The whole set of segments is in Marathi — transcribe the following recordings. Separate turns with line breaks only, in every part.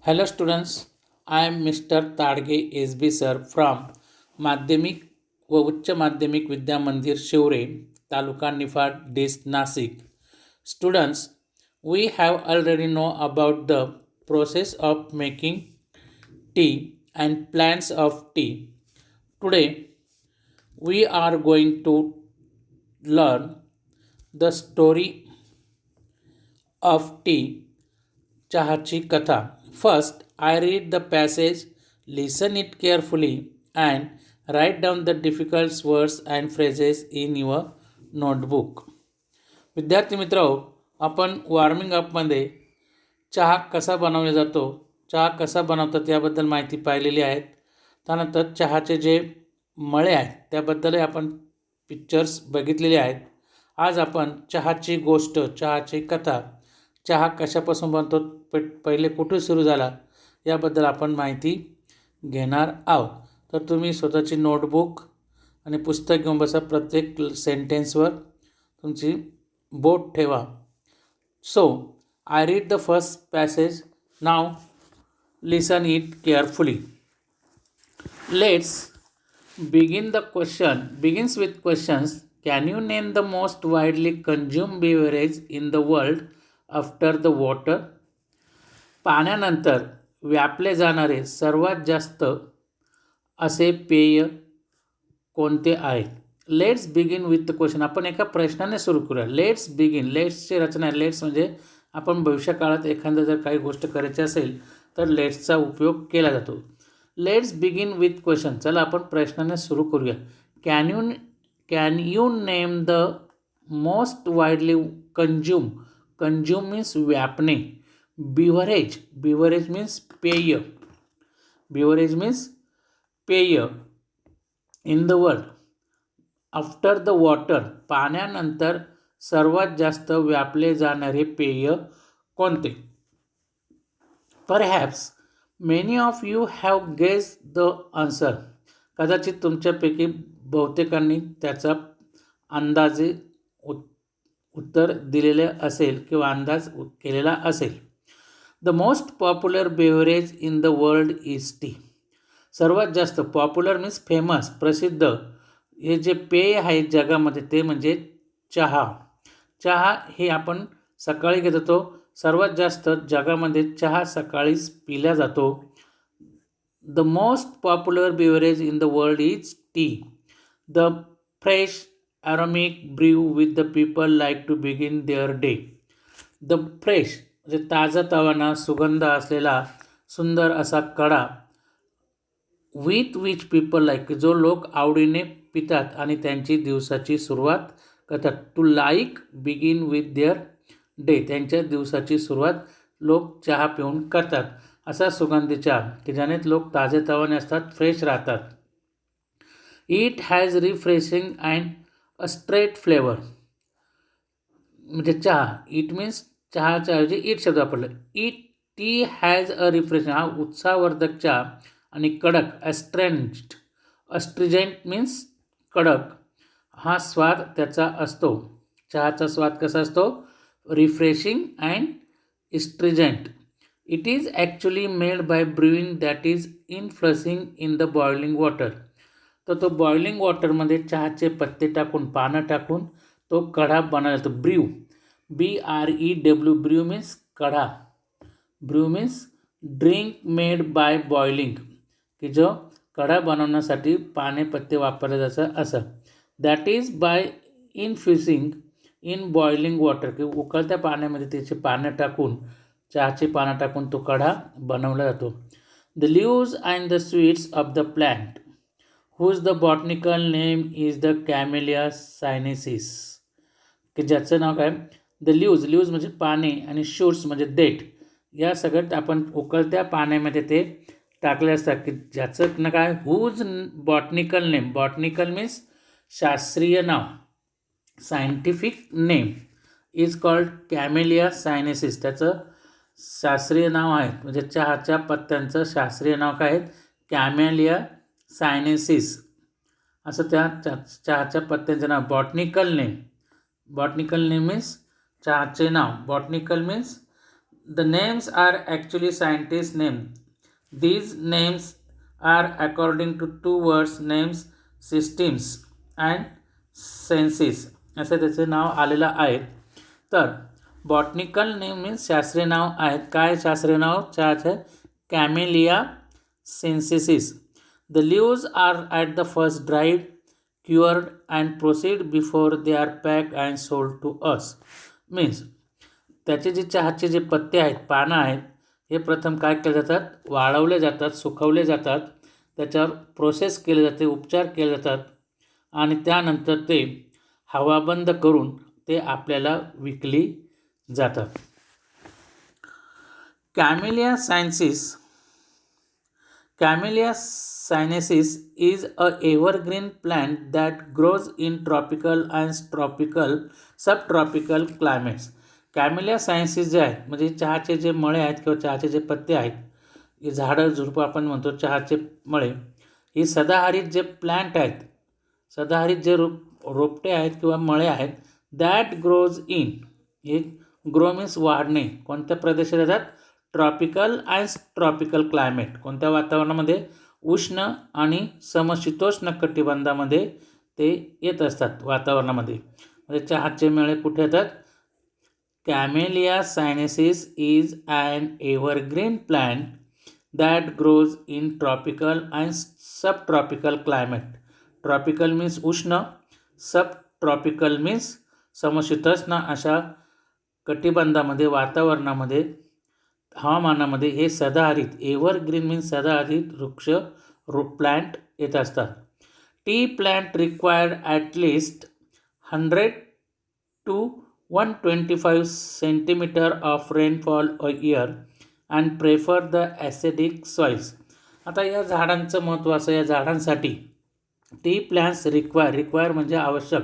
Hello students, I am Mr. Tadge SB sir from माध्यमिक व उच्च माध्यमिक विद्या मंदिर शिवरे तालुका Niphad डिस्ट Nashik. Students, we have already know about the process of making tea and plants of tea. Today we are going to learn the story of tea, चहाची कथा. First, I read the passage, listen it carefully, and write down the difficult words and phrases in your notebook. विद्यार्थी मित्र, आपण वॉर्मिंग अपमध्ये चहा कसा बनवला जातो, चहा कसा बनवतात याबद्दल माहिती पाहिलेली आहे. त्यानंतर चहाचे जे मळे आहेत त्याबद्दलही आपण पिक्चर्स बघितलेले आहेत. आज आपण चहाची गोष्ट, चहाची कथा, चहा कशापासून बनतो, पहिले कुठे सुरू झाला याबद्दल आपण माहिती घेणार आहोत. तर तुम्ही स्वतःची नोटबुक आणि पुस्तक घेऊन बसा. प्रत्येक सेंटेन्सवर तुमची बोट ठेवा. So I read the first passage. Now listen it carefully. Let's begin. The question begins with questions. Can you name the most widely consumed beverage in the world after the water? पाण्यानंतर व्यापले जाणारे सर्वात जास्त असे पेय कोणते आहे? Let's begin with the question. आपण एका प्रश्नाने सुरू करूया. Let's begin. लेट्सची रचना आहे. लेट्स म्हणजे आपण भविष्यकाळात एखादं जर काही गोष्ट करायची असेल तर लेट्सचा उपयोग केला जातो. Let's begin with question. चला आपण प्रश्नाने सुरू करूया. Can you name the most widely consume. Consume means व्यापणे. बिव्हरेज. बिव्हरेज मीन्स पेय. बिव्हरेज मीन्स पेय in the world. After the water. पाण्यानंतर सर्वात जास्त व्यापले जाणारे पेय कोणते? Perhaps many of you have guess the answer. कदाचित तुमच्यापैकी बहुतेकांनी त्याचा अंदाजे उत्तर दिलेले असेल किंवा अंदाज केलेला असेल. The most popular beverage in the world is T. सर्वात जास्त पॉप्युलर मीन्स फेमस, प्रसिद्ध हे जे पेय आहे जगामध्ये ते म्हणजे चहा. चहा हे आपण सकाळी घेत होतो. सर्वात जास्त जगामध्ये चहा सकाळीच पिला जातो. The most popular beverage in the world is T. The fresh aromatic brew with the people like to begin their day. The fresh म्हणजे ताजा तवाना सुगंध असलेला सुंदर असा कडा. विथ विच पीपल लाईक जो लोक आवडीने पितात आणि त्यांची दिवसाची सुरुवात करतात. To like begin with their day. त्यांच्या दिवसाची सुरुवात लोक चहा पिऊन करतात. असा सुगंधी चहा की ज्याने लोक ताजेतवाने असतात, फ्रेश राहतात. It has refreshing and a straight flavour. म्हणजे चहा. इट मीन्स चहाच्या ऐवजी इट शब्द वापरला. It T has a refreshing हा उत्साहवर्धक चहा आणि कडक ॲस्ट्रेंज्ड. अस्ट्रिजेंट मीन्स कडक हा स्वाद त्याचा असतो. चहाचा स्वाद कसा असतो? Refreshing and astringent. It is actually made by brewing that is infusing in the boiling water. तर तो बॉइलिंग वॉटरमध्ये चहाचे पत्ते टाकून, पानं टाकून तो कढा बनवला जातो. ब्र्यू. BREW. ब्र्यू मीन्स कढा. Brew means drink made by boiling की जो कढा बनवण्यासाठी पाने पत्ते वापरले जातात असं. That is by infusing in boiling water की उकळत्या पाण्यामध्ये त्याचे पानं टाकून, चहाचे पानं टाकून तो कढा बनवला जातो. The leaves and the sweets of the plant whose the botanical name is the camellia sinensis. की ज्याचं नाव काय? The leaves. लिव्ज म्हणजे पाने आणि शूट्स म्हणजे देठ. या सगळ्यात आपण उकळत्या पाण्यामध्ये ते टाकले असतात की ज्याचं ना काय? Whose botanical name. Botanical means शास्त्रीय नाव, scientific name is called camellia sinensis. त्याचं शास्त्रीय नाव आहे म्हणजे चहाच्या पत्त्यांचं शास्त्रीय नाव काय आहे? कॅमेलिया सायनेसिस असं त्या चहाच्या पत्त्यांचं नाव. Botanical name. Botanical name means चहाचे नाव. Botanical means The names are actually scientist names. These names are according to two words names systems and senses असे त्याचे नाव आलेलं आहे. तर बॉटनिकल नेम मीन्स शास्त्रीय नाव आहेत. काय शास्त्रीय नाव चहाचे? Camellia sinensis. The leaves are at the first dried cured and proceed before they are packed and sold to us. Means त्याचे जे चहाचे जे पत्ते आहेत, पानं आहेत, हे प्रथम काय केले जातात? वाळवले जातात, सुकवले जातात, त्याच्यावर प्रोसेस केले जाते, उपचार केले जातात आणि त्यानंतर ते हवाबंद करून ते आपल्याला विकली जातात. Camellia sinensis is a evergreen plant that grows in tropical and subtropical climates. Camellia sinensis जे आहे म्हणजे चहाचे जे मळे आहेत किंवा चहाचे जे पत्ते आहेत, हे झाडं झुडपं आपण म्हणतो चहाचे मळे, ही सदाहरित जे प्लॅन्ट आहेत, सदाहरित जे रोपटे आहेत किंवा मळे आहेत, दॅट ग्रोज इन, हे ग्रो मीन्स वाढणे, कोणत्या प्रदेशात येतात? Tropical and tropical climate. कोणत्या वातावरणामध्ये? उष्ण आणि समशीतोष्ण कटिबंधामध्ये ते येत असतात वातावरणामध्ये. म्हणजे चहाचे मेळे कुठे येतात? Camellia sinensis is an evergreen plant that grows in tropical and subtropical climate. Tropical means उष्ण, सबट्रॉपिकल मीन्स समशीतोष्ण अशा कटिबंधामध्ये वातावरणामध्ये हवामानामध्ये हे सदाहरित, एव्हरग्रीन मीन्स सदाहरित वृक्ष प्लांट येत असतात. T plant required at least 100 to 125 centimetre of rainfall a year and prefer the acidic soils. आता या झाडांचं महत्त्व असं, या झाडांसाठी टी प्लांट्स रिक्वायर म्हणजे आवश्यक,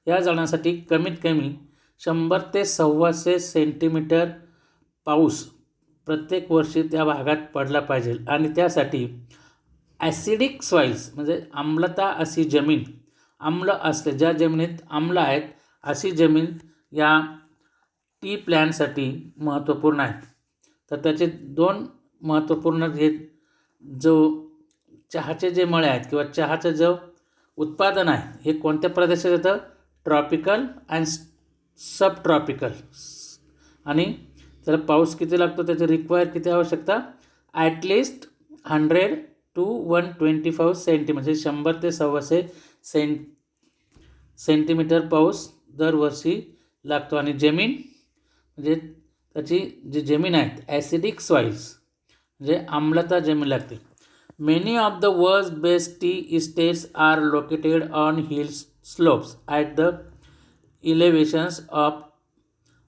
या झाडांसाठी कमीत कमी 100 ते 125 सेंटीमीटर पाऊस प्रत्येक वर्षी त्या भागात पडला पाहिजे आणि त्यासाठी ॲसिडिक सॉइल्स म्हणजे आम्लता अशी जमीन, आम्ल असले, ज्या जमिनीत आम्ल आहेत अशी जमीन या टी प्लॅन्टसाठी महत्त्वपूर्ण आहे. तर त्याचे दोन महत्त्वपूर्ण हे जो चहाचे जे मळे आहेत किंवा चहाचं जो उत्पादन आहे हे कोणत्या प्रदेशात येतं? Tropical and subtropical. आणि त्याला पाऊस किती लागतो? त्याची रिक्वायर किती आवश्यकता? ॲटलिस्ट 100 to 125 म्हणजे 100 ते 125 सेंटीमीटर पाऊस दरवर्षी लागतो. आणि जमीन म्हणजे त्याची जी जमीन आहे ॲसिडिक सॉइल्स म्हणजे आम्लता जमीन लागते. Many of the world's best tea estates are located on hill slopes at the elevations of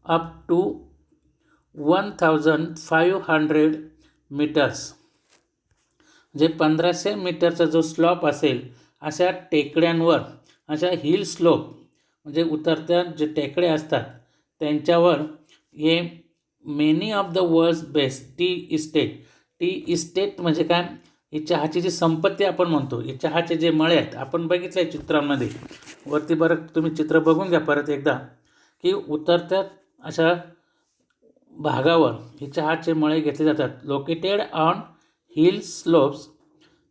up to 1500 metres. म्हणजे 1500 मीटरचा जो स्लॉप असेल अशा टेकड्यांवर, अशा हिल स्लोप म्हणजे उतरत्या जे टेकडे असतात त्यांच्यावर हे many of the world's best tea estate म्हणजे काय? ही चहाची जी संपत्ती आपण म्हणतो, हे चहाचे जे मळे आहेत आपण बघितलं आहे चित्रांमध्ये, वरती बरं तुम्ही चित्र बघून घ्या परत एकदा, की उतरत्या अशा भागावर हे चहाचे मळे घेतले जातात. Located on hill slopes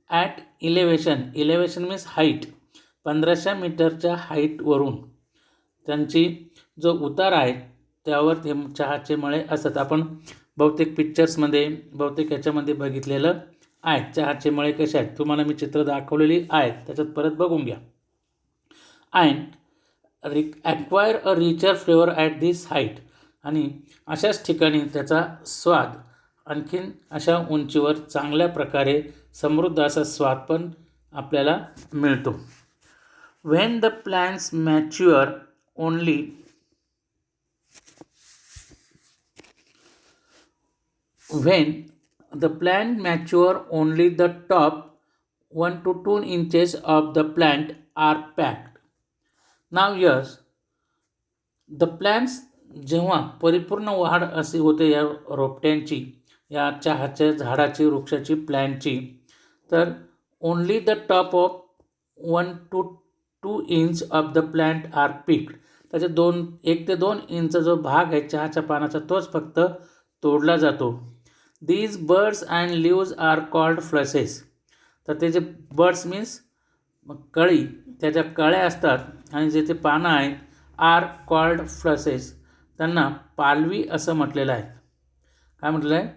at elevation means height, 1500 मीटरच्या हाईटवरून त्यांची जो उतार आहे त्यावर ते चहाचे मळे असतात. आपण बहुतेक पिक्चर्समध्ये, बहुतेक याच्यामध्ये बघितलेलं आहे चहाचे मळे कसे आहेत. तुम्हाला मी चित्र दाखवलेली आहेत, त्याच्यात परत बघून घ्या. And acquire a richer flavour at this height. आणि अशाच ठिकाणी त्याचा स्वाद आणखीन अशा उंचीवर चांगल्या प्रकारे समृद्ध असा स्वाद पण आपल्याला मिळतो. When the plants mature only the top 1 to 2 inches of the plant are packed. Now yes, the plants जेव्हा परिपूर्ण वाढ अशी होते या रोपट्यांची, या चहाच्या झाडाची, वृक्षाची, प्लॅन्टची, तर only the top of 1 to 2 inch of the plant are picked. त्याचे 1 ते 2 इंच जो भाग आहे चहाच्या पानाचा तोच फक्त तोडला जातो. These birds and leaves are called flushes. तर ते जे बर्ड्स मीन्स कळी, त्याच्या कळ्या असतात आणि जे ते पानं आहेत आर कॉल्ड फ्लसेस, त्यांना पालवी असं म्हटलेलं आहे. काय म्हटलं आहे?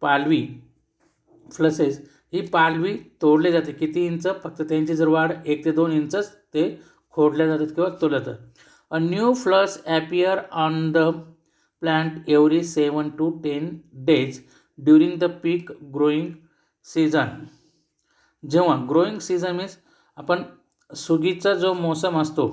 पालवी. फ्लसेस ही पालवी तोडली जाते. किती इंच? फक्त त्यांची जर वाढ 1 ते 2 इंचच ते खोडल्या जातात किंवा तोडल्या जातात. A new flush appear on the plant every 7 to 10 days during the peak growing season. जेव्हा ग्रोईंग सीझन मीन्स आपण सुगीचा जो मोसम असतो,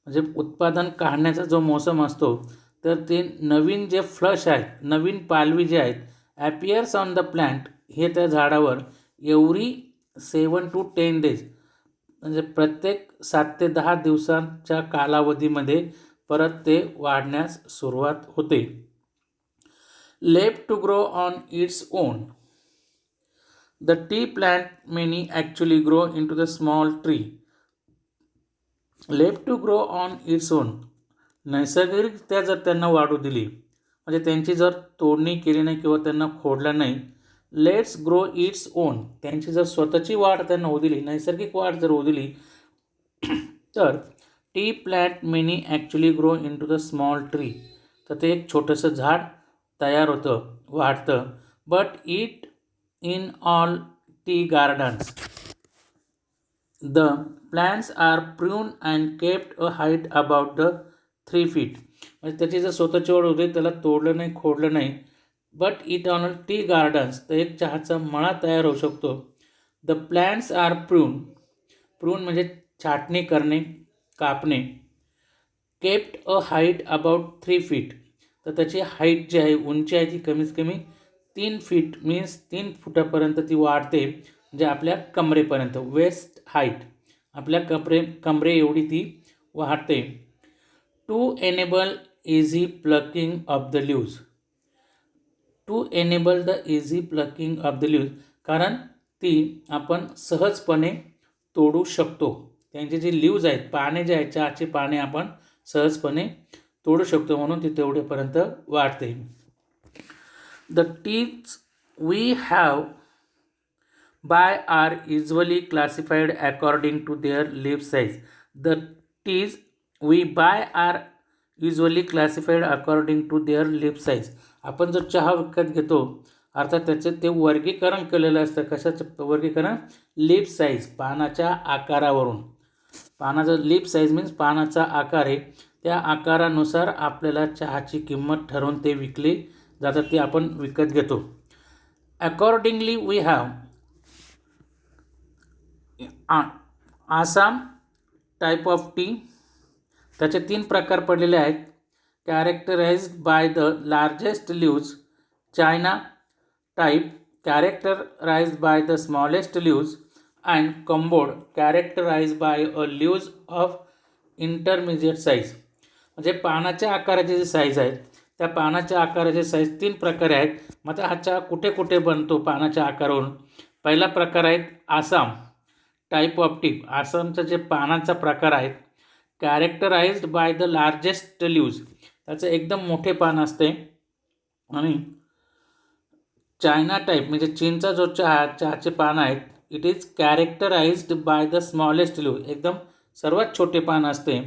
म्हणजे उत्पादन काढण्याचा जो मोसम असतो, तर ते नवीन जे फ्लश आहेत, नवीन पालवी जे आहेत, ॲपियर्स ऑन द प्लांट, हे त्या झाडावर एव्हरी 7 to 10 days म्हणजे प्रत्येक 7 ते 10 दिवसांच्या कालावधीमध्ये परत ते वाढण्यास सुरुवात होते. Left to grow on its own. The tea plant many actually grow into the small tree. Left to grow on its own. नैसर्गिकरित्या जर त्यांना वाढू दिली, म्हणजे त्यांची जर तोडणी केली नाही किंवा त्यांना खोडलं नाही, लेट्स ग्रो इट्स ओन, त्यांची जर स्वतःची वाढ त्यांना होऊ दिली, नैसर्गिक वाढ जर होऊ दिली, तर tea plant many actually grow into the small tree, तर ते एक छोटंसं झाड तयार होतं, वाढतं. But it in all tea gardens the plants are pruned and kept a height about the 3 feet. म्हणजे त्याची जर स्वतःची वाढ होते, त्याला तोडलं नाही, खोडलं नाही. But it on tea gardens, तर एक चहाचा मळा तयार होऊ शकतो. द प्लॅन्ट्स आर प्रून म्हणजे छाटणी करणे, कापणे. Kept a height about 3 feet, तर त्याची हाईट जी आहे, उंची आहे, ती कमीत कमी 3 feet मीन्स 3 फुटापर्यंत ती वाढते, म्हणजे आपल्या कमरेपर्यंत. वेस्ट हाईट, आपल्या कमरे एवढी ती वाढते. To enable easy plucking of the leaves. To enable the easy plucking of the leaves, कारण ती आपण सहजपणे तोडू शकतो. त्यांचे जे लीव्ज आहेत, पाने जे आहेत, चहाची पाने आपण सहजपणे तोडू शकतो, म्हणून ती तेवढेपर्यंत वाढते. The teas we have by are usually classified according to their leaf size. The teas we buy are usually classified according to their leaf size. आपण जो चहा विकत घेतो, अर्थात त्याचे ते वर्गीकरण केलेलं असतं. कशाचं वर्गीकरण? लीफ साईज, पानाच्या आकारावरून. पानाचं लीफ साईज मीन्स पानाचा आकार आहे, त्या आकारानुसार आपल्याला चहाची किंमत ठरवून ते विकली जातात, ती आपण विकत घेतो. Accordingly we have Assam type of tea, त्याचे 3 प्रकार पडलेले आहेत. Characterised by the largest leaves. China type characterised by the smallest leaves. And Cambod characterised by a leaves of intermediate size. म्हणजे पानाच्या आकाराची जी साईज आहे, त्या पानाच्या आकाराचे साईज 3 प्रकारे आहेत. मग हा चहा कुठे कुठे बनतो पानाच्या आकारावरून? पहिला प्रकार आहे आसाम टाईप ऑफ टी. आसामचा जे पानाचा प्रकार आहे, कॅरेक्टराइज्ड बाय द लार्जेस्ट लीव्ज, त्याचं एकदम मोठे पान असते. आणि चायना टाईप म्हणजे चीनचा जो चहाचे पान आहेत, it is कॅरेक्टराइज्ड by the smallest leaves, एकदम सर्वात छोटे पान असते.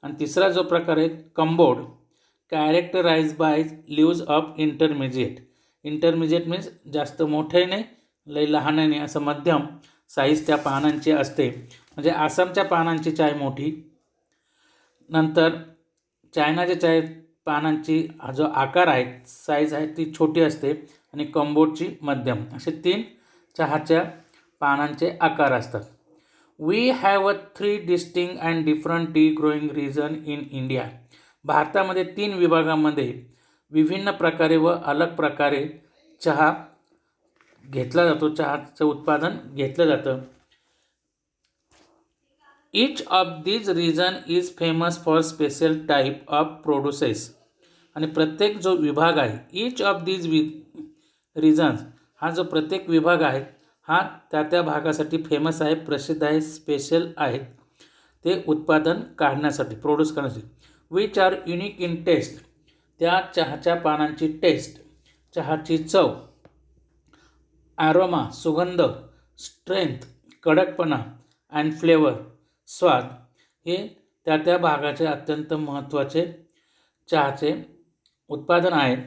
आणि तिसरा जो प्रकार आहे Cambod, characterise by leaves of intermediate. Intermediate means जास्त मोठे नाही, लई लहान नाही, असं मध्यम साईज त्या पानांची असते. म्हणजे आसामच्या पानांची चाय मोठी, नंतर चायनाच्या चाय पानांची जो आकार आहे, साईज आहे, ती छोटी असते. आणि कंबोडची मध्यम. असे 3 चहाच्या पानांचे आकार असतात. We have 3 distinct and different tea growing region in India. भारतामध्ये 3 विभागामध्ये विभिन्न प्रकारे व अलग प्रकारे चहा घेतला जातो, चहाचं उत्पादन घेतलं जातं. Each of these region is famous for special type of produces. आणि प्रत्येक जो विभाग आहे, ईच ऑफ दीज रिजन्स, हा जो प्रत्येक विभाग आहे, हा त्या भागासाठी फेमस आहे, प्रसिद्ध आहे, स्पेशल आहेत ते उत्पादन काढण्यासाठी, प्रोड्यूस करण्यासाठी. Which are unique in taste. त्या चहाच्या पानांची टेस्ट, चहाची चव, ॲरोमा सुगंध, स्ट्रेंथ कडकपणा अँड फ्लेवर स्वाद हे त्या त्या भागाचे अत्यंत महत्त्वाचे चहाचे उत्पादन आहेत.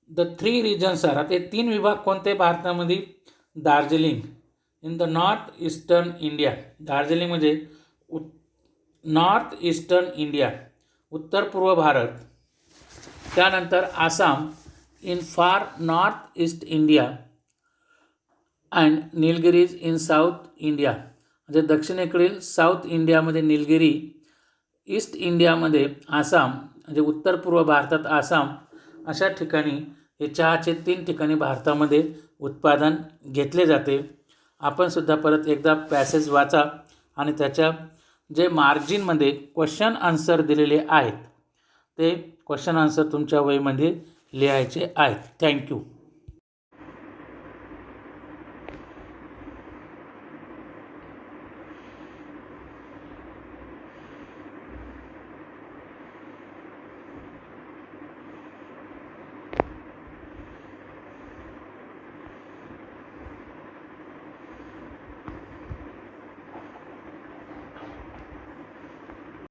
द 3 रिजन्स आर, आता 3 विभाग कोणते भारतामध्ये? Darjeeling in the north eastern India, Darjeeling म्हणजे नॉर्थ ईस्टर्न इंडिया, उत्तर पूर्व भारत. त्यानंतर Assam in far north east India and Nilgiris in south India, म्हणजे दक्षिणेकडील साऊथ इंडियामध्ये निलगिरी, ईस्ट इंडियामध्ये आसाम म्हणजे उत्तर पूर्व भारतात आसाम, अशा ठिकाणी हे चहाचे 3 ठिकाणी भारतामध्ये उत्पादन घेतले जाते. आपण सुद्धा परत एकदा पॅसेज वाचा आणि त्याच्या जे मार्जिनमध्ये क्वेश्चन आन्सर दिलेले आहेत ते क्वेश्चन आन्सर तुमच्या वहीमध्ये लिहायचे आहेत. थँक्यू.